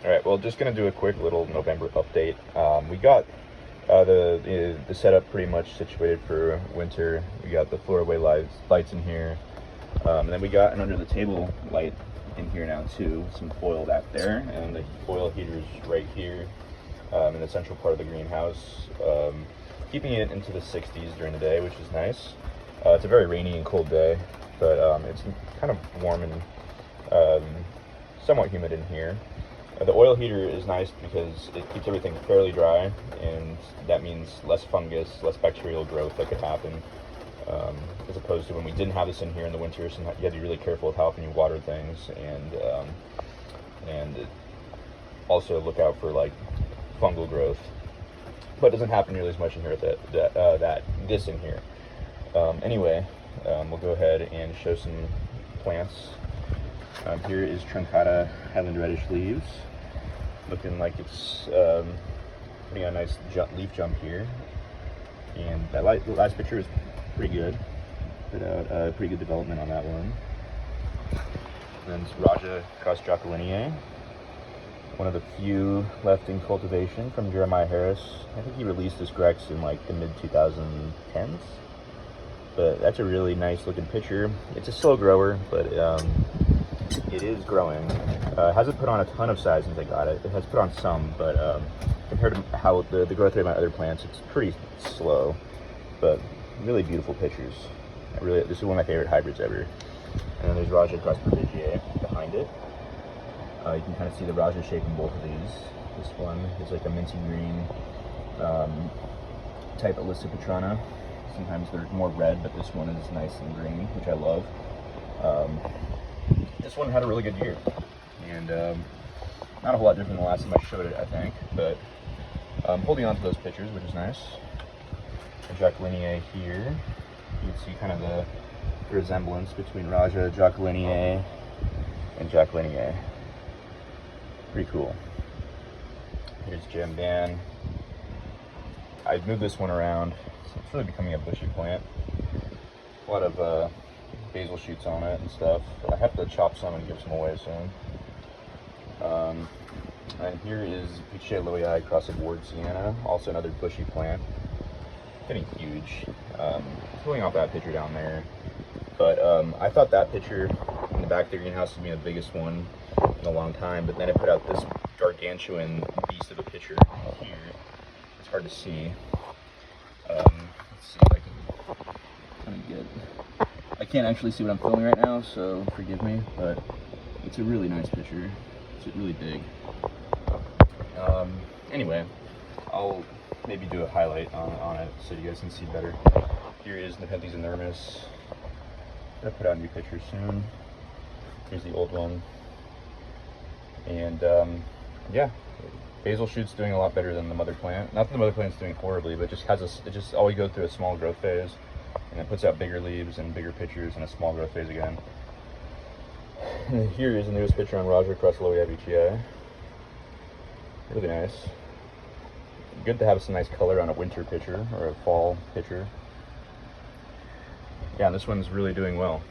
All right, well, just gonna do a quick little November update. We got the setup pretty much situated for winter. We got the Floor-away lights in here, and then we got an under the table light in here now too. Some foil back there, and the foil heater's right here in the central part of the greenhouse, keeping it into the 60s during the day, which is nice. It's a very rainy and cold day, but it's kind of warm and somewhat humid in here. The oil heater is nice because it keeps everything fairly dry, and that means less fungus, less bacterial growth that could happen, as opposed to when we didn't have this in here in the winter. So you had to be really careful with how often you water things, and also look out for like fungal growth. But it doesn't happen nearly as much in here with this in here. Anyway, we'll go ahead and show some plants. Here is truncata Highland reddish leaves, looking like it's putting a nice leaf jump here. And that last picture is pretty good. Put out pretty good development on that one. Then it's Raja cross Jacquelinie, one of the few left in cultivation from Jeremiah Harris. I think he released this Grex in like the mid-2010s. But that's a really nice looking picture. It's a slow grower, but it is growing. Hasn't put on a ton of size since I got it. It has put on some, but compared to how the growth rate of my other plants, it's pretty slow. But really beautiful pictures. This is one of my favorite hybrids ever. And then there's Raja cross Prodigiae behind it. You can kind of see the Raja shape in both of these. This one is like a minty green type of Petrana. Sometimes they're more red, but this one is nice and green, which I love. This one had a really good year, and not a whole lot different than the last time I showed it, I think, but holding on to those pictures, which is nice. The Jacquelinie here, you can see kind of the resemblance between Raja, Jacquelinie, and Jacquelinie. Pretty cool. Here's Jamban. I moved this one around. So it's really becoming a bushy plant. A lot of basil shoots on it and stuff. But I have to chop some and give some away soon. And here is Pichia loei cross Ward Sienna, also another bushy plant. Getting huge. Pulling off that picture down there. But I thought that picture in the back of the greenhouse would be the biggest one in a long time, but then I put out this gargantuan beast of a picture here. It's hard to see. Let's see if I can kind of get... I can't actually see what I'm filming right now, so forgive me, but it's a really nice picture. It's really big. Anyway, I'll maybe do a highlight on it so you guys can see better. Here is Nepenthes inermis. I'm gonna put out a new picture soon. Here's the old one. And yeah, basil shoot's doing a lot better than the mother plant. Not that the mother plant's doing horribly, but it just always goes through a small growth phase, and it puts out bigger leaves and bigger pictures in a small growth phase again. And here is the newest picture on Raja cross Loei. Really nice. Good to have some nice color on a winter picture or a fall picture. Yeah, and this one's really doing well.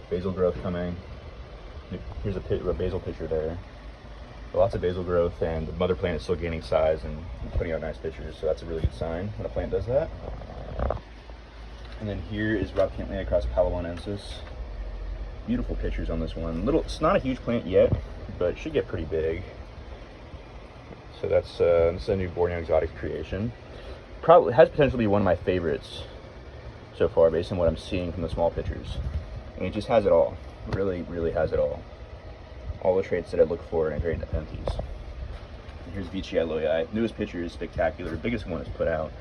Basil growth coming. Here's a basil picture there. Lots of basil growth, and the mother plant is still gaining size and putting out nice pictures, so that's a really good sign when a plant does that. And then here is Rob Kentley across Palawanensis. Beautiful pictures on this one. It's not a huge plant yet, but it should get pretty big. So this is a new Borneo Exotics creation. Probably has potential to be one of my favorites so far, based on what I'm seeing from the small pictures. And it just has it all. Really, really has it all. All the traits that I look for in a great Nepenthes. And here's Pichia loei. Newest picture is spectacular. The biggest one is put out.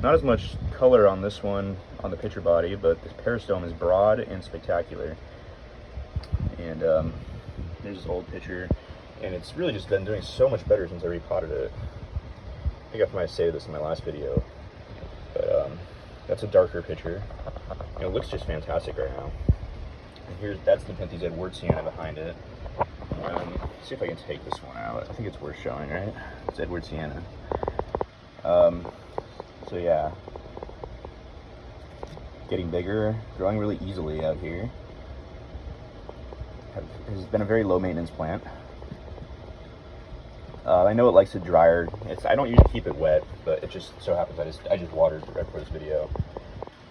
Not as much color on this one on the picture body, but this peristome is broad and spectacular. And here's this old picture, and it's really just been doing so much better since I repotted it. I think I might have saved this in my last video, but that's a darker picture. It looks just fantastic right now. And that's Nepenthes Ward Sienna behind it. See if I can take this one out. I think it's worth showing, right? It's Edward Sienna. So yeah, getting bigger, growing really easily out here. Has been a very low maintenance plant. I know it likes it drier. I don't usually keep it wet, but it just so happens I just watered right for this video.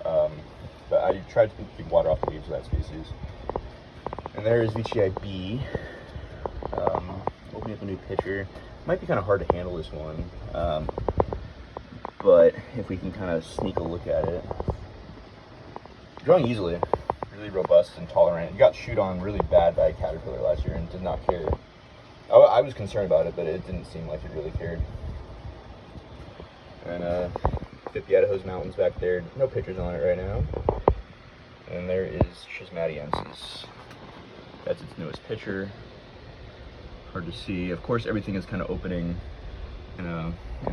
But I tried to keep water off the leaves of that species. And there is VTI B. Opening up a new pitcher. Might be kind of hard to handle this one, but if we can kind of sneak a look at it. Growing easily, really robust and tolerant. It got chewed on really bad by a caterpillar last year and did not care. I was concerned about it, but it didn't seem like it really cared. And 50 Idaho's Mountains back there. No pictures on it right now. And there is Schismatiensis. That's its newest picture. Hard to see. Of course, everything is kind of opening in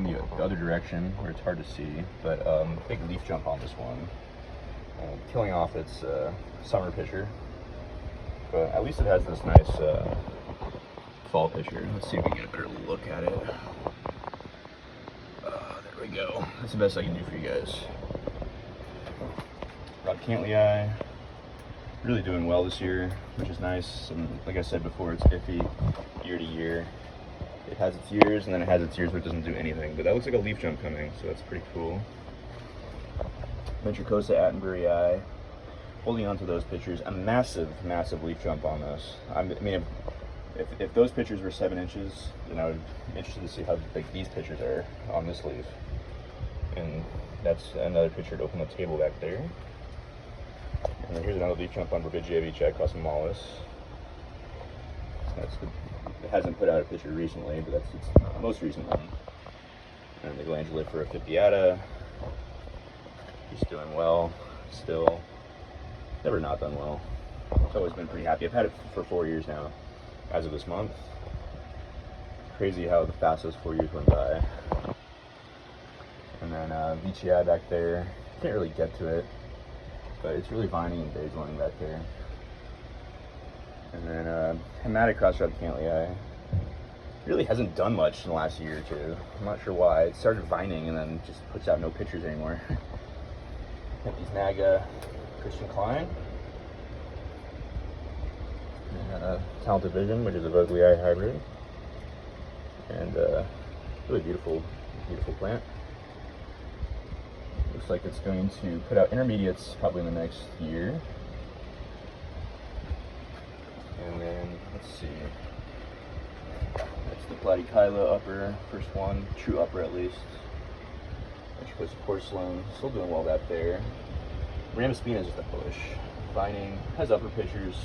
the other direction where it's hard to see. But big leaf jump on this one, killing off its summer picture. But at least it has this nice fall picture. Let's see if we can get a better look at it. There we go. That's the best I can do for you guys. Rhodocantli, really doing well this year, which is nice. And like I said before, it's iffy year to year. It has its years, and then it has its years where it doesn't do anything. But that looks like a leaf jump coming, so that's pretty cool. Ventricosa Attenborough, holding on to those pictures. A massive, massive leaf jump on this. I mean, if those pictures were 7 inches, then I would be interested to see how big these pictures are on this leaf. And that's another picture to open the table back there. And then here's another leaf jump on Verbigia Vici across Mollis. It hasn't put out a picture recently, but that's its most recent one. And the Glandulifera Fipiata. He's doing well, still. Never not done well. It's always been pretty happy. I've had it for 4 years now, as of this month. Crazy how fast those 4 years went by. And then VTI back there. Can't really get to it, but it's really vining and basiling back there. And then Hematocross Rhodocantli really hasn't done much in the last year or two. I'm not sure why. It started vining and then just puts out no pictures anymore. Nepenthes Naga, Christian Klein. And Talented Vision, which is a Vogelii hybrid. And really beautiful, beautiful plant. Looks like it's going to put out intermediates probably in the next year. And then, let's see. That's the Platykyla upper, first one, true upper at least. Ventricosa Porcelain, still doing well back there. Ramaspina is just a bush. Vining, has upper pictures.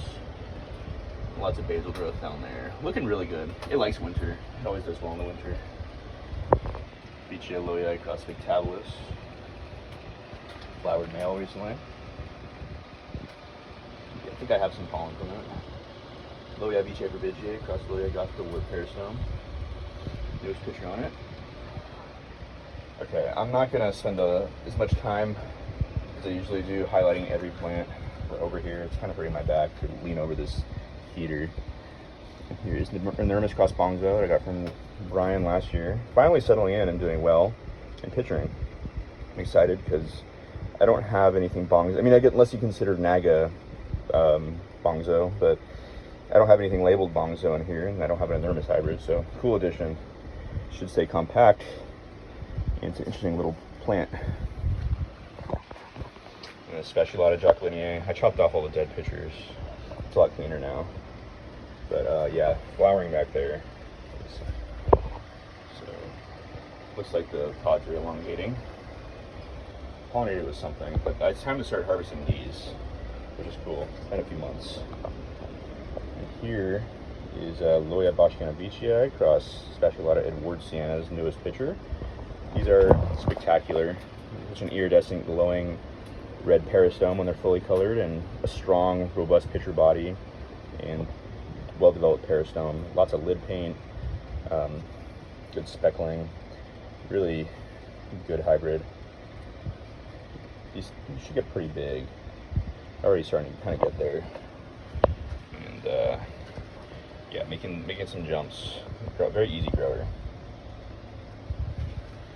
Lots of basal growth down there. Looking really good. It likes winter. It always does well in the winter. Vicia Loei across Spectabilis. Flowered male recently. I think I have some pollen from it. Loei Vici Verbigia across Loei Gothica wood peristome. Newest picture on it. Okay, I'm not gonna spend as much time as I usually do highlighting every plant over here. It's kind of hurting my back to lean over this heater. Here is the Nermis Cross Bongzo that I got from Brian last year. Finally settling in and doing well and picturing. I'm excited because I don't have anything Bongzo. I mean, unless you consider Naga Bongzo, but I don't have anything labeled Bongzo in here, and I don't have an Nermis hybrid, so cool addition. Should stay compact. And it's an interesting little plant. And a Specialata Jacquelinier. I chopped off all the dead pictures. It's a lot cleaner now. But yeah, flowering back there. So looks like the pods are elongating. Pollinated with something, but it's time to start harvesting these, which is cool. It's been a few months. And here is Loei Boschiana Vici across Specialata Edwardsiana's newest picture. These are spectacular. It's an iridescent, glowing red peristome when they're fully colored, and a strong, robust picture body, and well-developed peristome. Lots of lid paint, good speckling, really good hybrid. These should get pretty big. Already starting to kind of get there, and yeah, making some jumps. Very easy grower.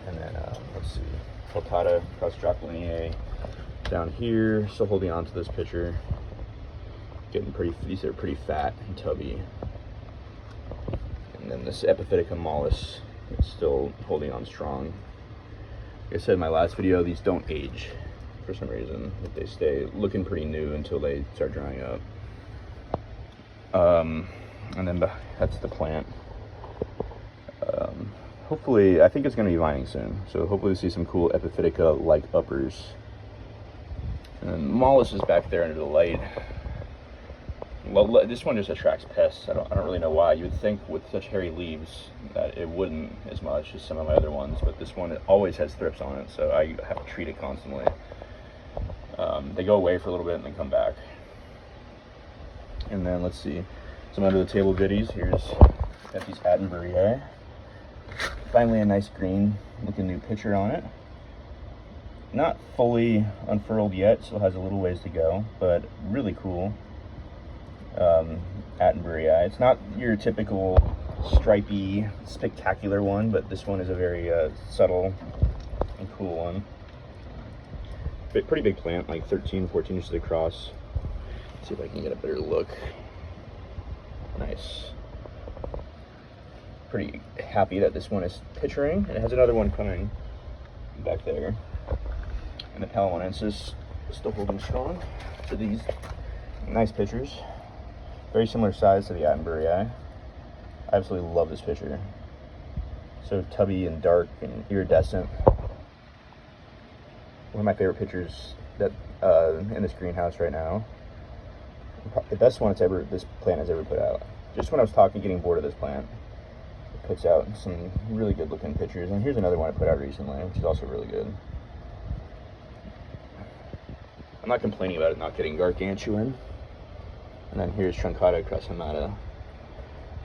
And then let's see, Peltata cross Jacquelinier down here, still holding on to this picture. Getting pretty, these are pretty fat and tubby. And then then this Epiphytica mollis is still holding on strong. Like I said in my last video, these don't age for some reason. They stay looking pretty new until they start drying up. And then that's the plant. Hopefully, I think it's going to be vining soon, so hopefully we see some cool Epiphytica like uppers. And mollis is back there under the light. Well, this one just attracts pests. I don't really know why. You would think with such hairy leaves that it wouldn't as much as some of my other ones, but this one, it always has thrips on it, so I have to treat it constantly. They go away for a little bit and then come back. And then let's see some under the table goodies. Here's got these Attenborough. Finally a nice green looking new picture on it. Not fully unfurled yet, still has a little ways to go, but really cool. Attenborough. It's not your typical stripy, spectacular one, but this one is a very subtle and cool one. Pretty big plant, like 13, 14 inches across. Let's see if I can get a better look. Nice. Pretty happy that this one is picturing, and it has another one coming back there. And the Palamonensis is still holding strong to these nice pictures. Very similar size to the Attenborough. I absolutely love this picture. So tubby and dark and iridescent. One of my favorite pictures that in this greenhouse right now. The best one this plant has ever put out. Just when I was getting bored of this plant, it puts out some really good looking pictures. And here's another one I put out recently, which is also really good. I'm not complaining about it not getting gargantuan. And then here's Truncata crassamata.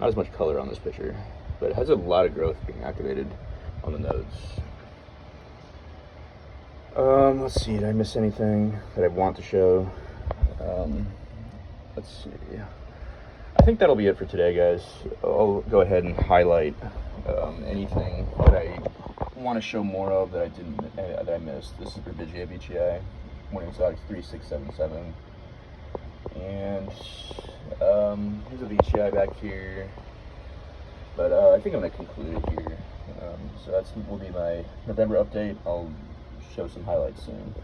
Not as much color on this picture, but it has a lot of growth being activated on the nodes. Let's see, did I miss anything that I want to show? Let's see. I think that'll be it for today, guys. I'll go ahead and highlight anything that I want to show more of that I missed. This is Berbigia BGI, Morning Sox 3677. And here's a VCI back here, but I think I'm going to conclude it here. So that will be my November update. I'll show some highlights soon.